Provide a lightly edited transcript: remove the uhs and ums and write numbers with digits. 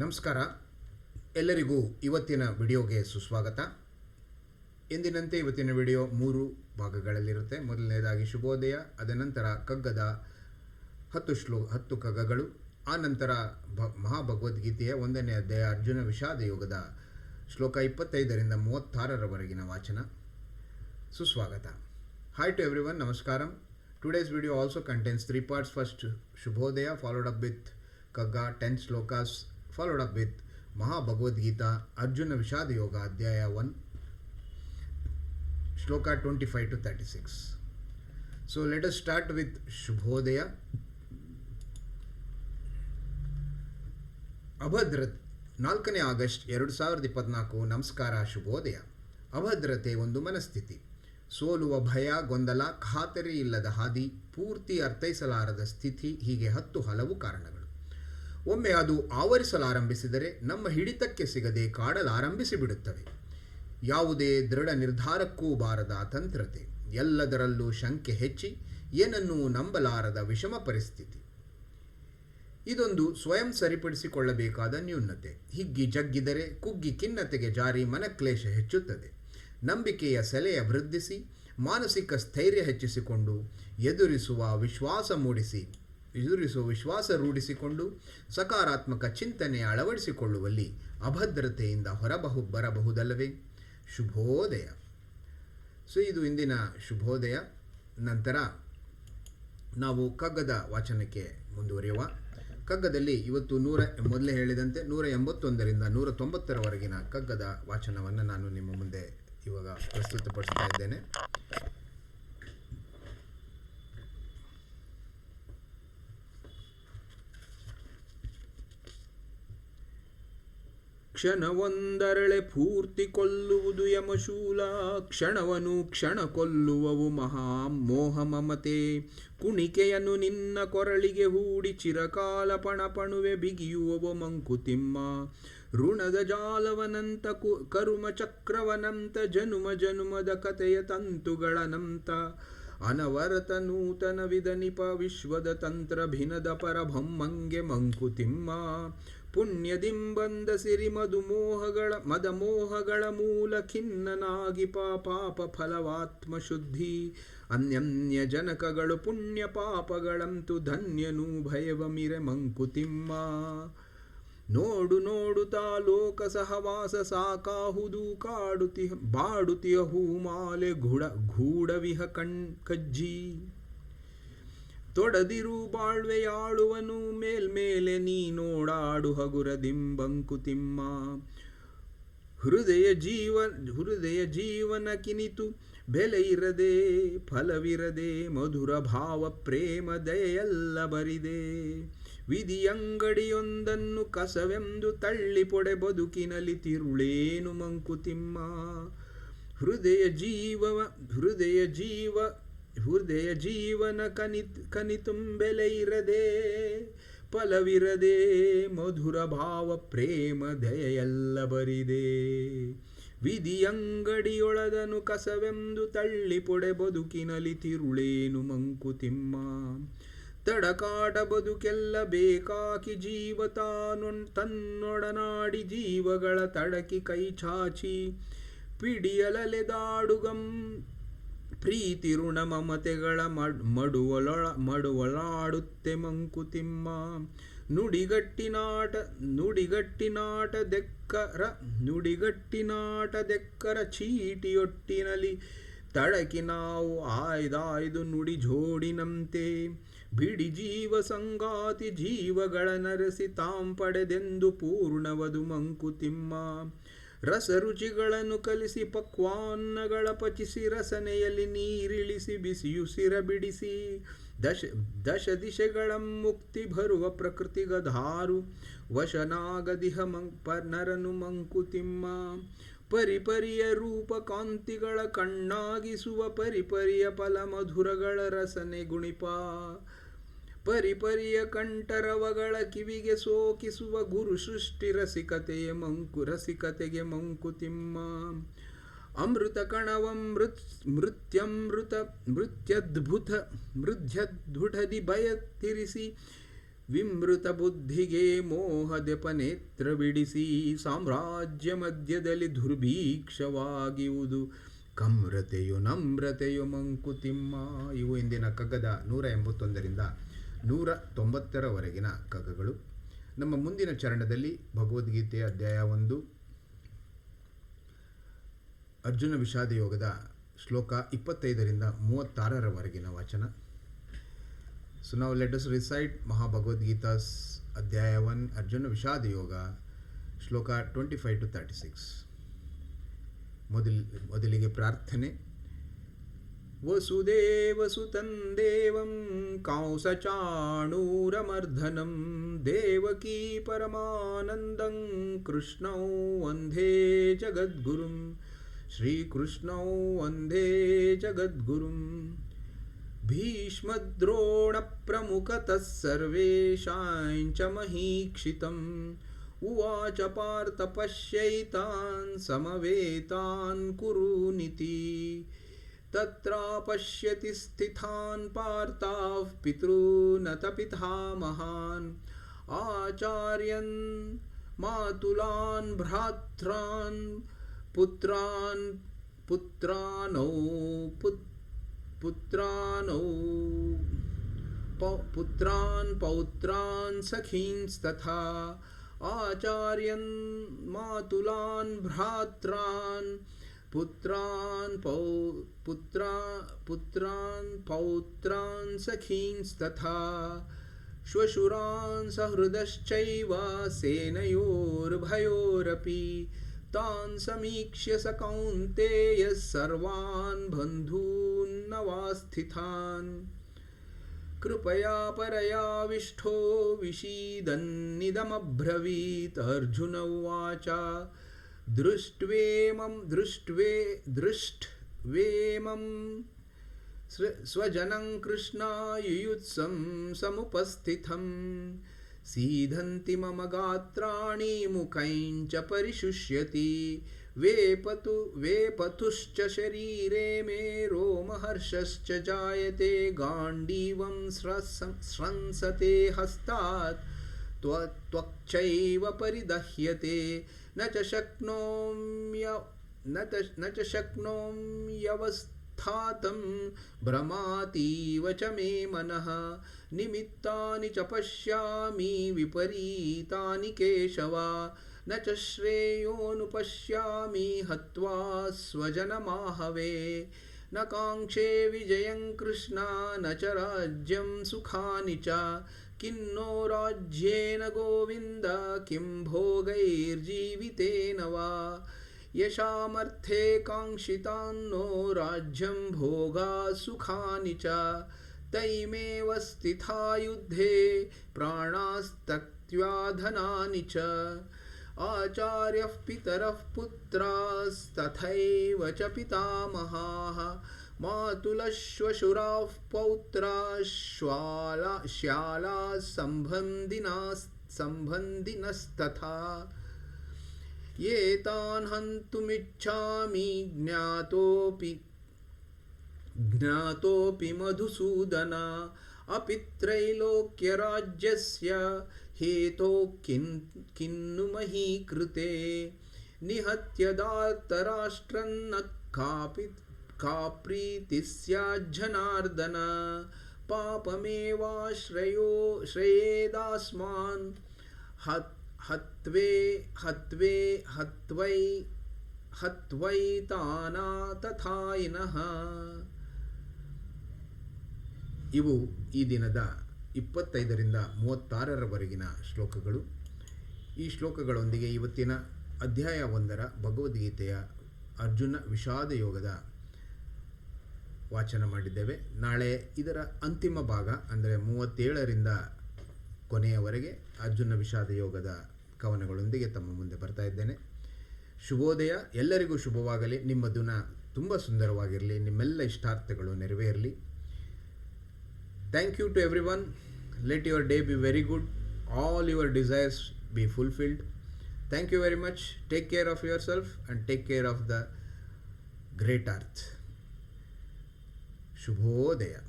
ನಮಸ್ಕಾರ, ಎಲ್ಲರಿಗೂ ಇವತ್ತಿನ ವಿಡಿಯೋಗೆ ಸುಸ್ವಾಗತ. ಎಂದಿನಂತೆ ಇವತ್ತಿನ ವಿಡಿಯೋ 3 ಭಾಗಗಳಲ್ಲಿರುತ್ತೆ. ಮೊದಲನೇದಾಗಿ ಶುಭೋದಯ, ಅದನಂತರ ಕಗ್ಗದ 10 ಕಗ್ಗಗಳು, ಆನಂತರ ಮಹಾಭಗವದ್ಗೀತೆಯ 1ನೇ ಅಧ್ಯಾಯ ಅರ್ಜುನ ವಿಷಾದ ಯೋಗದ ಶ್ಲೋಕ 25ರಿಂದ 36ರವರೆಗಿನ ವಾಚನ. ಸುಸ್ವಾಗತ. ಹಾಯ್ ಟು ಎವ್ರಿವನ್, ನಮಸ್ಕಾರಂ. Today's video also contains 3 parts. First, Shubhodaya, followed up with Kagga, 10 slokas, followed up with Mahabhagavad Gita, Arjuna Vishada Yoga, Adhyaya 1, Shloka 25 to 36. So let us start with Shubhodaya. ಅಭದ್ರತೆ 4ನೇ August 2024. ನಮಸ್ಕಾರ. ಶುಭೋದಯ. ಅಭದ್ರತೆ ಒಂದು ಮನಸ್ಥಿತಿ, ಸೋಲುವ ಭಯ, ಗೊಂದಲ, ಖಾತರಿ ಇಲ್ಲದ ಹಾದಿ, ಪೂರ್ತಿ ಅರ್ಥೈಸಲಾರದ ಸ್ಥಿತಿ, ಹೀಗೆ 10 ಹಲವು ಕಾರಣಗಳು. ಒಮ್ಮೆ ಅದು ಆವರಿಸಲಾರಂಭಿಸಿದರೆ ನಮ್ಮ ಹಿಡಿತಕ್ಕೆ ಸಿಗದೆ ಕಾಡಲಾರಂಭಿಸಿಬಿಡುತ್ತವೆ. ಯಾವುದೇ ದೃಢ ನಿರ್ಧಾರಕ್ಕೂ ಬಾರದ ಅತಂತ್ರತೆ, ಎಲ್ಲದರಲ್ಲೂ ಶಂಕೆ ಹೆಚ್ಚಿ ಏನನ್ನೂ ನಂಬಲಾರದ ವಿಷಮ ಪರಿಸ್ಥಿತಿ. ಇದೊಂದು ಸ್ವಯಂ ಸರಿಪಡಿಸಿಕೊಳ್ಳಬೇಕಾದ ನ್ಯೂನತೆ. ಹಿಗ್ಗಿ ಜಗ್ಗಿದರೆ ಕುಗ್ಗಿ ಖಿನ್ನತೆಗೆ ಜಾರಿ ಮನಕ್ಲೇಶ ಹೆಚ್ಚುತ್ತದೆ. ನಂಬಿಕೆಯ ಸೆಲೆಯ ವೃದ್ಧಿಸಿ ಮಾನಸಿಕ ಸ್ಥೈರ್ಯ ಹೆಚ್ಚಿಸಿಕೊಂಡು ಎದುರಿಸುವ ವಿಶ್ವಾಸ ರೂಢಿಸಿಕೊಂಡು ಸಕಾರಾತ್ಮಕ ಚಿಂತನೆ ಅಳವಡಿಸಿಕೊಳ್ಳುವಲ್ಲಿ ಅಭದ್ರತೆಯಿಂದ ಬರಬಹುದಲ್ಲವೇ? ಶುಭೋದಯ. ಸೊ ಇದು ಇಂದಿನ ಶುಭೋದಯ. ನಂತರ ನಾವು ಕಗ್ಗದ ವಾಚನಕ್ಕೆ ಮುಂದುವರಿಯುವ. ಕಗ್ಗದಲ್ಲಿ ಇವತ್ತು ಮೊದಲೇ ಹೇಳಿದಂತೆ 181ರಿಂದ 190ರವರೆಗಿನ ಕಗ್ಗದ ವಾಚನವನ್ನು ನಾನು ನಿಮ್ಮ ಮುಂದೆ ಇವಾಗ ಪ್ರಸ್ತುತಪಡಿಸ್ತಾ ಇದ್ದೇನೆ. ಕ್ಷಣವೊಂದರಳೆ ಪೂರ್ತಿ ಕೊಲ್ಲುವುದು ಯಮಶೂಲ, ಕ್ಷಣವನು ಕ್ಷಣ ಕೊಲ್ಲುವವು ಮಹಾಮೋಹ ಮಮತೆ. ಕುಣಿಕೆಯನ್ನು ನಿನ್ನ ಕೊರಳಿಗೆ ಹೂಡಿ ಚಿರಕಾಲ ಪಣಪಣುವೆ ಬಿಗಿಯುವವ ಮಂಕುತಿಮ್ಮ. ಋಣದ ಜಾಲವನಂತ ಕರುಮ ಚಕ್ರವನಂತ ಜನುಮದ ಕಥೆಯ ತಂತುಗಳನಂತ ಅನವರತ ನೂತನ ವಿಧನಿಪ ವಿಶ್ವದ ತಂತ್ರ ಭಿನದ ಪರಭಮ್ಮಂಗೆ ಮಂಕುತಿಮ್ಮ. ಪುಣ್ಯದಿಂಬಂದ ಸಿರಿ ಮದಮೋಹಗಳ ಮೂಲ ಖಿನ್ನನಾಗಿ ಪಾಪ ಫಲವಾತ್ಮ ಶುದ್ಧಿ. ಅನ್ಯನ್ಯ ಜನಕಗಳು ಪುಣ್ಯ ಪಾಪಗಳಂತೂ ಧನ್ಯನು ಭಯವ ಮಿರೆ ಮಂಕುತಿಮ್ಮ. ನೋಡುತ್ತಾ ಲೋಕ ಸಹವಾಸ ಸಾಕಾಹುದು ಬಾಡುತಿಯ ಹೂಮಾಲೆ ಗೂಢವಿಹ ಕಜ್ಜಿ. ತೊಡದಿರು ಬಾಳ್ವೆಯಾಳುವನು ಮೇಲ್ಮೇಲೆ ನೀನೋಡಾಡು ಹಗುರದಿಂಬಂಕುತಿಮ್ಮ. ಹೃದಯ ಜೀವನ ಕಿನಿತು ಬೆಲೆ ಇರದೆ ಫಲವಿರದೆ ಮಧುರ ಭಾವ ಪ್ರೇಮ ದಯೆಲ್ಲ ಬರಿದೆ. ವಿಧಿಯಂಗಡಿಯೊಂದನ್ನು ಕಸವೆಂದು ತಳ್ಳಿ ಪೊಡೆ ಬದುಕಿನಲ್ಲಿ ತಿರುಳೇನು ಮಂಕುತಿಮ್ಮ. ಹೃದಯ ಜೀವನ ಕನಿತುಂಬೆಲೆ ಇರದೆ ಫಲವಿರದೆ ಮಧುರ ಭಾವ ಪ್ರೇಮ ದಯೆಲ್ಲ ಬರಿದೆ. ವಿಧಿಯಂಗಡಿಯೊಳದನು ಕಸವೆಂದು ತಳ್ಳಿ ಪೊಡೆ ಬದುಕಿನಲ್ಲಿ ತಿರುಳೇನು ಮಂಕುತಿಮ್ಮ. ತಡಕಾಟ ಬದುಕೆಲ್ಲ ಬೇಕಾಕಿ ಜೀವ ತನ್ನೊಡನಾಡಿ ಜೀವಗಳ ತಡಕಿ ಕೈ ಚಾಚಿ ಪಿಡಿಯಲಲೆದಾಡುಗಂ ಪ್ರೀತಿ ಋಣ ಮಮತೆಗಳ ಮಡುವಲಾಡುತ್ತೆ ಮಂಕುತಿಮ್ಮ. ನುಡಿಗಟ್ಟಿನಾಟ ಚೀಟಿಯೊಟ್ಟಿನಲ್ಲಿ ತಡಕಿ ನಾವು ಆಯ್ದಾಯ್ದು ನುಡಿ ಜೋಡಿನಂತೆ. ಬಿಡಿ ಜೀವ ಸಂಗಾತಿ ಜೀವಗಳ ನರಸಿ ತಾಂಪಡೆದೆಂದು ಪೂರ್ಣವದು ಮಂಕುತಿಮ್ಮ. ರಸರುಚಿಗಳನ್ನು ಕಲಿಸಿ ಪಕ್ವಾನ್ನಗಳ ಪಚಿಸಿ ರಸನೆಯಲ್ಲಿ ನೀರಿಳಿಸಿ ಬಿಸಿಯುಸಿರ ಬಿಡಿಸಿ ದಶ ದಿಶೆಗಳ ಮುಕ್ತಿ ಬರುವ ಪ್ರಕೃತಿಗಧಾರು ವಶನಾಗದಿಹ ನರನು ಮಂಕುತಿಮ್ಮ. ಪರಿಪರಿಯ ರೂಪ ಕಾಂತಿಗಳ ಕಣ್ಣಾಗಿಸುವ ಪರಿಪರಿಯ ಫಲ ಮಧುರಗಳ ರಸನೆ ಗುಣಿಪ. ಪರಿಪರಿಯ ಕಂಠರವಗಳ ಕಿವಿಗೆ ಸೋಕಿಸುವ ಗುರು ಸೃಷ್ಟಿ ರಸಿಕತೆಗೆ ಮಂಕುತಿಮ್ಮ. ಅಮೃತ ಕಣವಂ ಮೃತ್ಯದ್ಭುತದಿ ಭಯ ತಿರಿಸಿ ವಿಮೃತ ಬುದ್ಧಿಗೆ ಮೋಹದೆಪನೇತ್ರ ಬಿಡಿಸಿ ಸಾಮ್ರಾಜ್ಯ ಮಧ್ಯದಲ್ಲಿ ದುರ್ಭೀಕ್ಷವಾಗಿರುವುದು ಕಮ್ರತೆಯು ನಮ್ರತೆಯು ಮಂಕುತಿಮ್ಮ. ಇವು ಇಂದಿನ ಕಗ್ಗದ 181ರಿಂದ 190ರವರೆಗಿನ ಕಗ್ಗಗಳು. ನಮ್ಮ ಮುಂದಿನ ಚರಣದಲ್ಲಿ ಭಗವದ್ಗೀತೆಯ ಅಧ್ಯಾಯ 1 ಅರ್ಜುನ ವಿಷಾದ ಯೋಗದ ಶ್ಲೋಕ 25ರಿಂದ 36ರವರೆಗಿನ ವಾಚನ. So now let us recite Mahabhagavad Gita's Adhyaya 1 Arjuna Vishad Yoga Shloka 25 to 36. ಮೊದಲಿಗೆ ಪ್ರಾರ್ಥನೆ. ವಸುದೇವಸುತಂ ದೇವಂ ಕಂಸಚಾಣೂರಮರ್ಧನಂ ದೇವಕೀ ಪರಮಾನಂದಂ ಕೃಷ್ಣೌ ವಂದೇ ಜಗದ್ಗುರುಂ ಶ್ರೀಕೃಷ್ಣೌ ವಂದೇ ಜಗದ್ಗುರುಂ. ಭೀಷ್ಮದ್ರೋಣಪ್ರಮುಖತಃ ಸರ್ವೇಷಾಂಚ ಮಹೀಕ್ಷಿತಂ ಉವಾಚ ಪಾರ್ಥ ಪಶ್ಯೈತಾನ್ ಸಮವೇತಾನ್ ಕುರುನಿತಿ. ತತ್ರಾಪಶ್ಯತಿ ಸ್ಥಿತಾನ್ ಪಾರ್ಥಾಃ ಪಿತॄನತ ಪಿತಾಮಹಾನ್ ಆಚಾರ್ಯನ್ ಮಾತುಲಾನ್ ಭ್ರಾತ್ರಾನ್ ಪುತ್ರಾನ್ ಪೌತ್ರಾನ್ ಸಖೀಂಸ್ತಥಾ ಆಚಾರ್ಯನ್ ಮಾತುಲಾನ್ ಭ್ರಾತ್ರಾನ್ ಪುತ್ರಾನ್ ಪೌತ್ರಾನ್ ಸಖೀಂಸ್ತಥಾ ಶ್ವಶುರಾನ್ ಸಹೃದಶ್ಚೈವ ಸೇನಯೋರ್ಭಯೋರಪಿ ತಾನ್ ಸಮೀಕ್ಷ್ಯ ಸ ಕೌಂತೆಯ ಸರ್ವಾನ್ ಬಂಧೂನ್ ನವಾಸ್ಥಿತಾನ್. ಕೃಪಯಾ ಪರಯಾವಿಷ್ಠೋ ವಿಷೀದನ್ನಿದಮಬ್ರವೀತ್. ಅರ್ಜುನ ಉವಾಚ ದೃಷ್ಟ್ವೇಮಂ ಸ್ವಜನಂ ಕೃಷ್ಣ ಯುಯುತ್ಸಂ ಸಮುಪಸ್ಥಿತಂ ಸೀದಂತಿ ಮಮ ಗಾತ್ರಾಣಿ ಮುಖೈಂಚ ಪರಿಶುಷ್ಯತಿ ವೇಪತುಶ್ಚ ಶರೀರೆ ಮೇ ರೋಮಹರ್ಷಶ್ಚ ಜಾಯತೆ ಗಾಂಡೀವಂ ಸ್ರಂಸತೆ ಹಸ್ತಾತ್ ತ್ವಕ್ಚೈವ ಪರಿದಹ್ಯತೆ ನ ಚ ಶಕ್ನೋಮ್ಯವಸ್ಥಾತಂ ಭ್ರಮಾತೀವ ಚ ಮೇ ಮನಃ ನಿಮಿತ್ತಾನಿ ಚ ಪಶ್ಯಾಮಿ ವಿಪರೀತಾನಿ ಕೇಶವ ನ ಚ ಶ್ರೇಯೋನುಪಶ್ಯಾಮಿ ಹತ್ವಾ ಸ್ವಜನಮಾಹವೇ. ನ ಕಾಂಕ್ಷೇ ವಿಜಯಂ ಕೃಷ್ಣ ನ ಚ ರಾಜ್ಯಂ ಸುಖಾನಿ ಚ ಕಿನ್ನೋ ರಾಜ್ಯೇನ ಗೋವಿಂದ ಕಿಂ ಭೋಗೈರ್ಜೀವಿತೇನ ವಾ. ಯಶಾಮರ್ಥೇ ಕಾಂಕ್ಷಿತಾನ್ನೋ ರಾಜ್ಯಂ ಭೋಗಾ ಸುಖಾನಿ ಚ ತೈಮೇವ ಸ್ಥಿತಾ ಯುದ್ಧೇ ಪ್ರಾಣಾಸ್ತಕ್ತ್ವಾ ಧನಾನಿ ಚ. ಆಚಾರ್ಯಃ ಪಿತರಃ ಪುತ್ರಾಸ್ತಥೈವ ಚ ಪಿತಾಮಹಾಃ ಮಾತುಲಃ ಶ್ವಶುರಾಃ ಪೌತ್ರಾಃ ಶ್ಯಾಲಾಃ ಸಂಬಂಧಿನಸ್ತಥಾ. ಏತಾನ್ ಹन्तುಮಿಚ್ಛಾಮಿ ಜ್ಞಾತೋಪಿ ಮಧುಸೂದನ ಅಪಿ ತ್ರೈಲೋಕ್ಯರಾಜ್ಯಸ್ಯ ಹೇತೋ ಕಿನ್ನು ಮಹೀಕೃತೆ. ನಿಹತ್ಯ ಧಾರ್ತರಾಷ್ಟ್ರನ್ನ ಕಾ ಪ್ರೀತಿಃ ಸ್ಯಾಜ್ಜನಾರ್ದನ ಪಾಪಮೇವಾಶ್ರಯೇದಾಸ್ಮಾನ್ ಹತ್ವೈತಾನಾ ತಥಾಯಿನಃ. ಇವು ಈ ದಿನದ 25ರಿಂದ 36ರವರೆಗಿನ ಶ್ಲೋಕಗಳು. ಈ ಶ್ಲೋಕಗಳೊಂದಿಗೆ ಇವತ್ತಿನ ಅಧ್ಯಾಯ 1ರ ಭಗವದ್ಗೀತೆಯ ಅರ್ಜುನ ವಿಷಾದ ಯೋಗದ ವಾಚನ ಮಾಡಿದ್ದೇವೆ. ನಾಳೆ ಇದರ ಅಂತಿಮ ಭಾಗ ಅಂದರೆ 37ರಿಂದ ಕೊನೆಯವರೆಗೆ ಅರ್ಜುನ ವಿಷಾದ ಯೋಗದ ಕವನಗಳೊಂದಿಗೆ ತಮ್ಮ ಮುಂದೆ ಬರ್ತಾ ಇದ್ದೇನೆ. ಶುಭೋದಯ. ಎಲ್ಲರಿಗೂ ಶುಭವಾಗಲಿ. ನಿಮ್ಮ ದಿನ ತುಂಬ ಸುಂದರವಾಗಿರಲಿ. ನಿಮ್ಮೆಲ್ಲ ಇಷ್ಟಾರ್ಥಗಳು ನೆರವೇರಲಿ. Thank you to everyone. Let your day be very good. All your desires be fulfilled. Thank you very much. Take care of yourself and take care of the great earth. Shubhodaya.